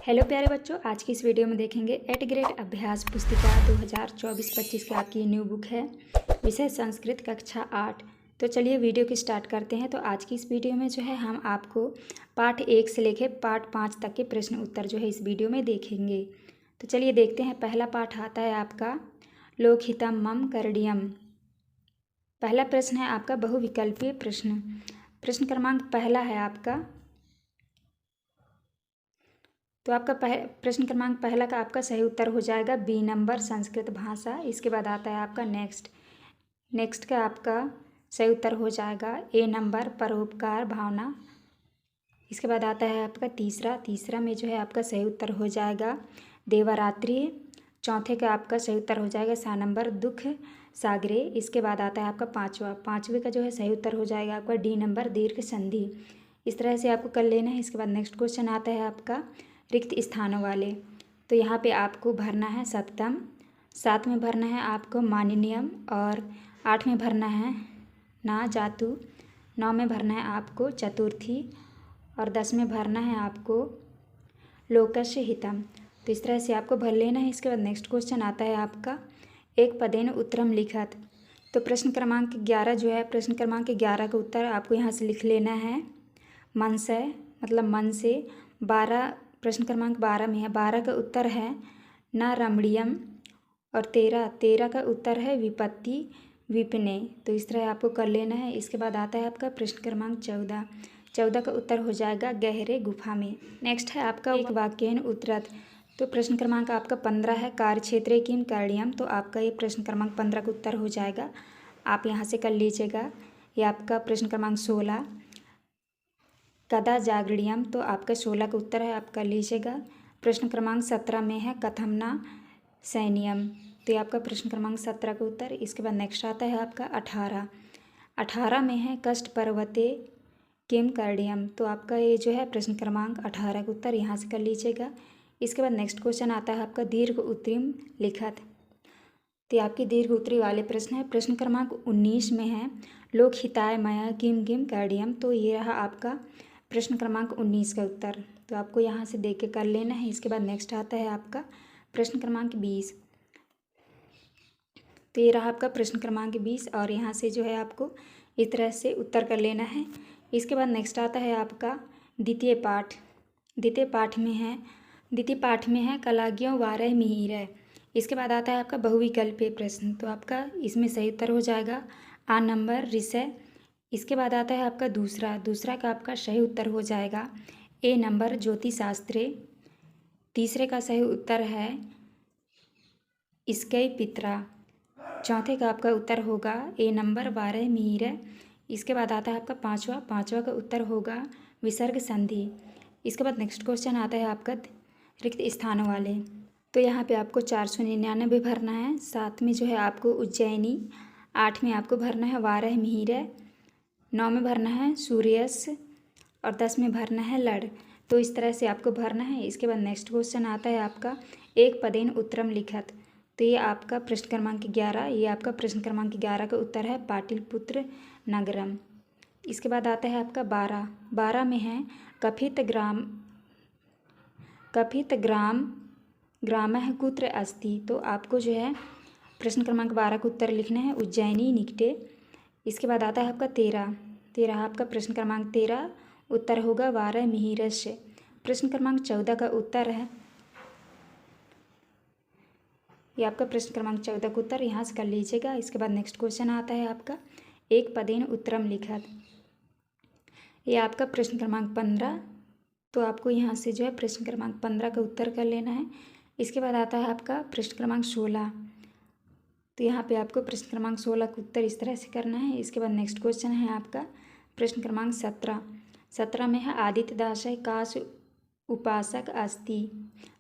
Hello प्यारे बच्चों, आज की इस वीडियो में देखेंगे 8 ग्रेड अभ्यास पुस्तिका 2024-25 की आपकी न्यू बुक है। विषय संस्कृत कक्षा 8। तो चलिए वीडियो की स्टार्ट करते हैं। तो आज की इस वीडियो में जो है हम आपको पाठ 1 से लेकर पाठ 5 तक के प्रश्न उत्तर जो है इस वीडियो में देखेंगे। तो चलिए देखते हैं। पहला पाठ आता है आपका लोकहितम मम करणीयम। पहला प्रश्न है आपका बहुविकल्पीय प्रश्न। प्रश्न क्रमांक पहला है आपका, तो आपका प्रश्न क्रमांक पहला का आपका सही उत्तर हो जाएगा बी नंबर संस्कृत भाषा। इसके बाद आता है आपका नेक्स्ट का आपका सही उत्तर हो जाएगा ए नंबर परोपकार भावना। इसके बाद आता है आपका तीसरा में जो है आपका सही उत्तर हो जाएगा देवरात्रि। चौथे का आपका सही उत्तर हो जाएगा सा नंबर दुख सागरे। इसके बाद आता है आपका पाँचवें का जो है सही उत्तर हो जाएगा आपका डी नंबर दीर्घ संधि। इस तरह से आपको कर लेना है। इसके बाद नेक्स्ट क्वेश्चन आता है आपका रिक्त स्थानों वाले। तो यहाँ पे आपको भरना है सप्तम, 7 में भरना है आपको माननीयम, और 8 में भरना है ना जातु, 9 में भरना है आपको चतुर्थी, और 10 में भरना है आपको लोकस्य हितम। तो इस तरह से आपको भर लेना है। इसके बाद नेक्स्ट क्वेश्चन आता है आपका एक पदेन उत्तरम लिखत। तो प्रश्न क्रमांक 11 जो है, प्रश्न क्रमांक 11 का उत्तर आपको यहाँ से लिख लेना है मन से, मतलब मन से। 12 प्रश्न क्रमांक 12 में है, 12 का उत्तर है न रमणीयम, और 13 का उत्तर है विपत्ति विपने। तो इस तरह आपको कर लेना है। इसके बाद आता है आपका प्रश्न क्रमांक 14 का उत्तर हो जाएगा गहरे गुफा में। नेक्स्ट है आपका एक वाक्यन उत्तरत। तो प्रश्न क्रमांक आपका 15 है कार्यक्षेत्रे किम करणीयम। तो आपका ये प्रश्न क्रमांक 15 का उत्तर हो जाएगा, आप यहाँ से कर लीजिएगा। ये आपका प्रश्न क्रमांक 16 कदा जागरणीयम। तो आपका 16 का उत्तर है, आप कर लीजिएगा। प्रश्न क्रमांक 17 में है कथमना सैनियम। तो ये आपका प्रश्न क्रमांक 17 का उत्तर। इसके बाद नेक्स्ट आता है आपका 18 में है कष्ट पर्वते किम करणीयम। तो आपका ये जो है प्रश्न क्रमांक 18 का उत्तर यहाँ से कर लीजिएगा। इसके बाद नेक्स्ट क्वेश्चन आता है आपका दीर्घ उत्तरीम लिखत। तो आपके दीर्घ उत्तरी वाले प्रश्न है। प्रश्न क्रमांक 19 में है लोकहिताय मया किम किम करणीयम। तो ये रहा आपका प्रश्न क्रमांक 19 का उत्तर। तो आपको यहाँ से देख के कर लेना है। इसके बाद नेक्स्ट आता है आपका प्रश्न क्रमांक 20। तो ये रहा आपका प्रश्न क्रमांक 20, और यहाँ से जो है आपको इस तरह से उत्तर कर लेना है। इसके बाद नेक्स्ट आता है आपका द्वितीय पाठ में है कलाज्ञों वारह मिहिर। इसके बाद आता है आपका बहुविकल्पीय प्रश्न। तो आपका इसमें सही उत्तर हो जाएगा आ नंबर ऋषय। इसके बाद आता है आपका दूसरा का आपका सही उत्तर हो जाएगा ए नंबर ज्योतिशास्त्रे। तीसरे का सही उत्तर है इसके पित्रा। चौथे का आपका उत्तर होगा ए नंबर 12 मिहिर। इसके बाद आता है आपका पाँचवा का उत्तर होगा विसर्ग संधि। इसके बाद नेक्स्ट क्वेश्चन आता है आपका रिक्त स्थानों वाले। तो यहाँ पे आपको 499 भरना है, 7 में जो है आपको उज्जैनी, 8 में आपको भरना है वारह मिहिर, 9 में भरना है सूर्यस, और 10 में भरना है लड़। तो इस तरह से आपको भरना है। इसके बाद नेक्स्ट क्वेश्चन आता है आपका एक पदेन उत्तरम लिखत। तो ये आपका प्रश्न क्रमांक 11, ये आपका प्रश्न क्रमांक 11 का उत्तर है पाटलिपुत्र नगरम। इसके बाद आता है आपका 12 में है कथित ग्रामः कुत्र अस्ति। तो आपको जो है प्रश्न क्रमांक 12 का उत्तर लिखना है उज्जैनी निकटे। इसके बाद आता है आपका 13 आपका प्रश्न क्रमांक 13 उत्तर होगा वारह मिहिरस्य। प्रश्न क्रमांक 14 का उत्तर है, ये आपका प्रश्न क्रमांक 14 का उत्तर यहाँ से कर लीजिएगा। इसके बाद नेक्स्ट क्वेश्चन आता है आपका एक पदेन उत्तरम लिखत। ये आपका प्रश्न क्रमांक 15। तो आपको यहाँ से जो है प्रश्न क्रमांक 15 का उत्तर कर लेना है। इसके बाद आता है आपका प्रश्न क्रमांक 16। तो यहाँ पे आपको प्रश्न क्रमांक 16 का उत्तर इस तरह से करना है। इसके बाद नेक्स्ट क्वेश्चन है आपका प्रश्न क्रमांक 17 में है आदित्य दास काश उपासक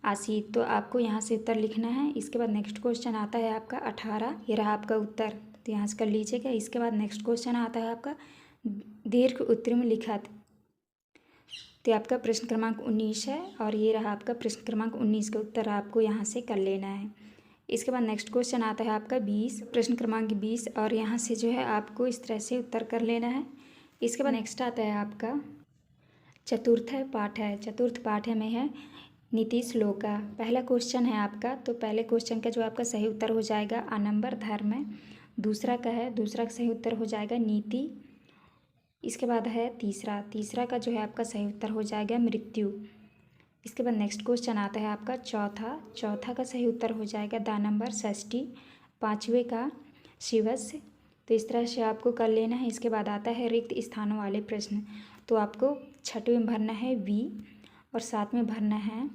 आसीत। तो आपको यहाँ से उत्तर लिखना है। इसके बाद नेक्स्ट क्वेश्चन आता है आपका 18, ये रहा आपका उत्तर। तो यहाँ से कर लीजिएगा। इसके बाद नेक्स्ट क्वेश्चन आता है आपका दीर्घ उत्तरीम लिखत। तो आपका प्रश्न क्रमांक 19 है, और ये रहा आपका प्रश्न क्रमांक 19 का उत्तर आपको यहाँ से कर लेना है। इसके बाद नेक्स्ट क्वेश्चन आता है आपका 20, प्रश्न क्रमांक 20, और यहाँ से जो है आपको इस तरह से उत्तर कर लेना है। इसके बाद नेक्स्ट आता है आपका चतुर्थ पाठ में है नीतीश लोका। पहला क्वेश्चन है आपका, तो पहले क्वेश्चन का जो आपका सही उत्तर हो जाएगा अनंबर धर्म। दूसरा का है, दूसरा का सही उत्तर हो जाएगा नीति। इसके बाद है तीसरा, तीसरा का जो है आपका सही उत्तर हो जाएगा मृत्यु। इसके बाद नेक्स्ट क्वेश्चन आता है आपका चौथा, चौथा का सही उत्तर हो जाएगा दानंबर षष्ठी। पाँचवें का शिवस्य। तो इस तरह से आपको कर लेना है। इसके बाद आता है रिक्त स्थानों वाले प्रश्न, तो आपको छठवें में भरना है वी और सातवें भरना है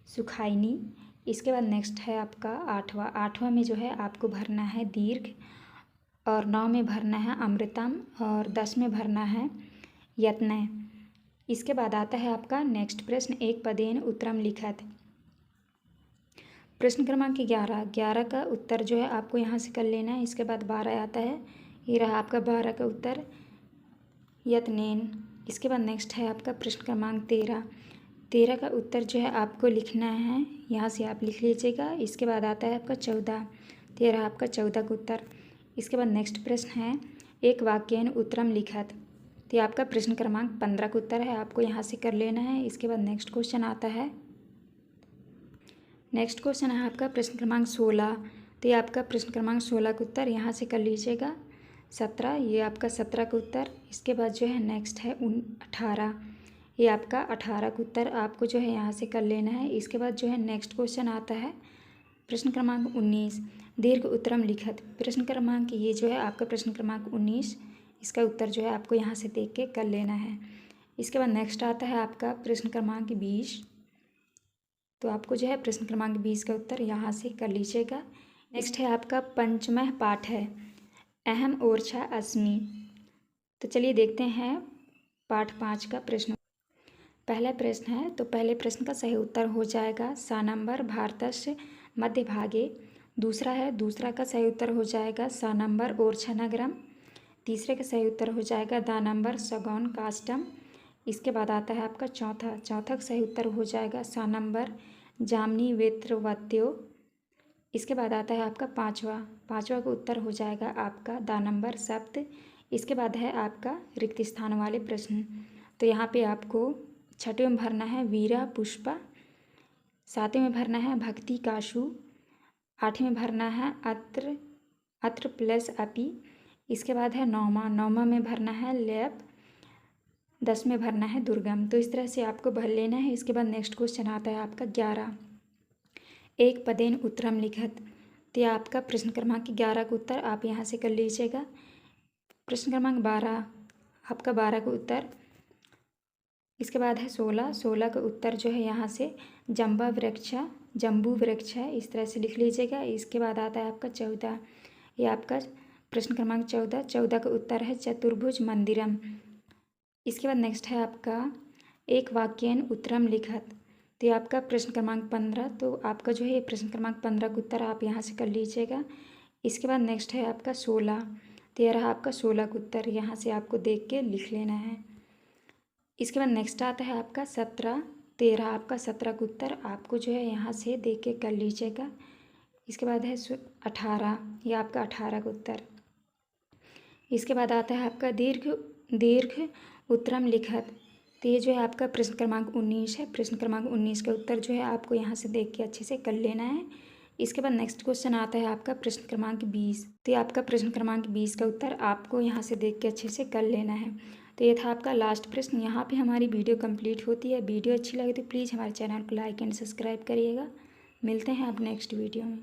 सुखाइनी। इसके बाद नेक्स्ट है आपका आठवां, आठवां में जो है आपको भरना है दीर्घ और 9 में भरना है अमृतम और 10 में भरना है यत्न। इसके बाद आता है आपका नेक्स्ट प्रश्न, एक पदेन उत्तरम लिखत। प्रश्न क्रमांक 11, 11 का उत्तर जो है आपको यहाँ से कर लेना है। इसके बाद 12 आता है, ये रहा आपका 12 का उत्तर यत्नेन। इसके बाद नेक्स्ट है आपका प्रश्न क्रमांक 13, 13 का उत्तर जो है आपको लिखना है, यहाँ से आप लिख लीजिएगा। इसके बाद आता है आपका 14, 13 आपका 14 का उत्तर। इसके बाद नेक्स्ट प्रश्न है एक वाक्यन उत्तरम लिखत, तो ये आपका प्रश्न क्रमांक 15 का उत्तर है, आपको यहाँ से कर लेना है। इसके बाद नेक्स्ट क्वेश्चन आता है, नेक्स्ट क्वेश्चन है आपका प्रश्न क्रमांक 16, तो ये आपका प्रश्न क्रमांक 16 का उत्तर यहाँ से कर लीजिएगा। 17, ये आपका 17 का उत्तर। इसके बाद जो है नेक्स्ट है 18, ये आपका 18 का उत्तर आपको जो है यहाँ से कर लेना है। इसके बाद जो है नेक्स्ट क्वेश्चन आता है प्रश्न क्रमांक 19, दीर्घ उत्तरम लिखत। प्रश्न क्रमांक ये जो है आपका प्रश्न क्रमांक 19, इसका उत्तर जो है आपको यहाँ से देख के कर लेना है। इसके बाद नेक्स्ट आता है आपका प्रश्न क्रमांक 20, तो आपको जो है प्रश्न क्रमांक 20 का उत्तर यहाँ से कर लीजिएगा। नेक्स्ट है आपका पंचमः पाठ है अहम ओरछा अस्मि। तो चलिए देखते हैं पाठ 5 का प्रश्न। पहला प्रश्न है, तो पहले प्रश्न का सही उत्तर हो जाएगा सानंबर भारतस्य मध्य भागे। दूसरा है, दूसरा का सही उत्तर हो जाएगा सानंबर ओरछा नगरम। तीसरे का सही उत्तर हो जाएगा दानंबर सगौन कास्टम। इसके बाद आता है आपका चौथा, चौथा का सही उत्तर हो जाएगा सानंबर जामनी वेत्रवत्यो। इसके बाद आता है आपका पाँचवा, पाँचवा का उत्तर हो जाएगा आपका दानंबर सप्त। इसके बाद है आपका रिक्त स्थान वाले प्रश्न, तो यहाँ पे आपको छठवें में भरना है वीरा पुष्पा, सातवें में भरना है भक्ति काशु, आठवें में भरना है अत्र, अत्र प्लस अपि। इसके बाद है नौमा, नौमा में भरना है लेप, 10 में भरना है दुर्गम। तो इस तरह से आपको भर लेना है। इसके बाद नेक्स्ट क्वेश्चन आता है आपका 11, एक पदेन उत्तरम लिखत। तो ये आपका प्रश्न क्रमांक 11 का उत्तर आप यहाँ से कर लीजिएगा। प्रश्न क्रमांक 12, आपका 12 का उत्तर। इसके बाद है 16, 16 का उत्तर जो है यहाँ से जम्बा वृक्षा, जम्बू वृक्ष है, इस तरह से लिख लीजिएगा। इसके बाद आता है आपका 14, ये आपका प्रश्न क्रमांक 14, 14 का उत्तर है चतुर्भुज मंदिरम। इसके बाद नेक्स्ट है आपका एक वाक्यन उत्तरम लिखत। तो ये आपका प्रश्न क्रमांक 15, तो आपका जो है ये प्रश्न क्रमांक 15 का उत्तर आप यहाँ से कर लीजिएगा। इसके बाद नेक्स्ट है आपका 16, तो यह रहा आपका 16 का उत्तर, यहाँ से आपको देख के लिख लेना है। इसके बाद नेक्स्ट आता है आपका 17, 13 आपका 17 का उत्तर आपको जो है यहाँ से देख के कर लीजिएगा। इसके बाद है 18, यह आपका 18 का उत्तर। इसके बाद आता है आपका दीर्घ उत्तरम लिखत। तो ये जो है आपका प्रश्न क्रमांक 19 है, प्रश्न क्रमांक 19 का उत्तर जो है आपको यहाँ से देख के अच्छे से कर लेना है। इसके बाद नेक्स्ट क्वेश्चन आता है आपका प्रश्न क्रमांक 20, तो ये आपका प्रश्न क्रमांक 20 का उत्तर आपको यहाँ से देख के अच्छे से कर लेना है। तो ये था आपका लास्ट प्रश्न। यहाँ पे हमारी वीडियो कंप्लीट होती है। वीडियो अच्छी लगे तो प्लीज़ हमारे चैनल को लाइक एंड सब्सक्राइब करिएगा। मिलते हैं आप नेक्स्ट वीडियो में।